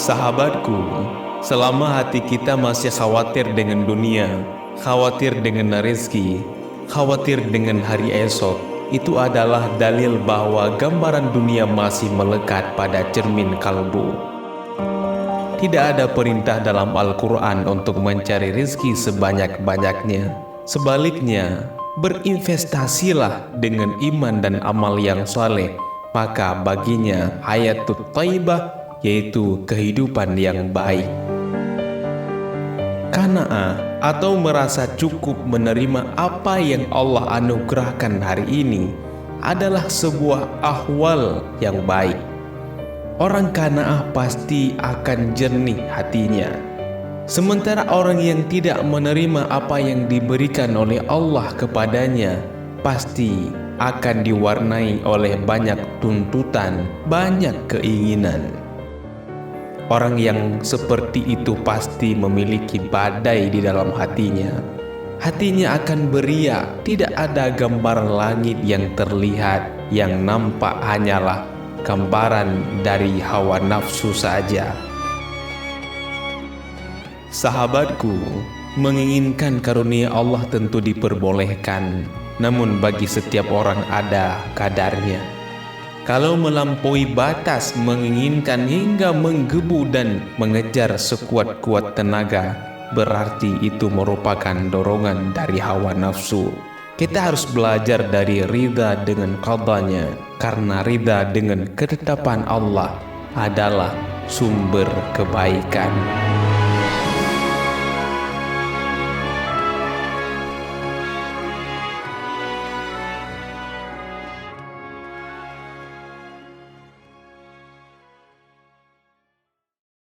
Sahabatku, selama hati kita masih khawatir dengan dunia, khawatir dengan rezeki, khawatir dengan hari esok, itu adalah dalil bahwa gambaran dunia masih melekat pada cermin kalbu. Tidak ada perintah dalam Al-Quran untuk mencari rezeki sebanyak-banyaknya. Sebaliknya, berinvestasilah dengan iman dan amal yang saleh, maka baginya hayatut thayyibah, yaitu kehidupan yang baik. Qanaah atau merasa cukup menerima apa yang Allah anugerahkan hari ini adalah sebuah ahwal yang baik. Orang qanaah pasti akan jernih hatinya. Sementara orang yang tidak menerima apa yang diberikan oleh Allah kepadanya pasti akan diwarnai oleh banyak tuntutan, banyak keinginan. Orang yang seperti itu pasti memiliki badai di dalam hatinya. Hatinya akan beriak, tidak ada gambaran langit yang terlihat, yang nampak hanyalah gambaran dari hawa nafsu saja. Sahabatku, menginginkan karunia Allah tentu diperbolehkan, namun bagi setiap orang ada kadarnya. Kalau melampaui batas menginginkan hingga menggebu dan mengejar sekuat-kuat tenaga, berarti itu merupakan dorongan dari hawa nafsu. Kita harus belajar dari ridha dengan qadanya, karena ridha dengan ketetapan Allah adalah sumber kebaikan.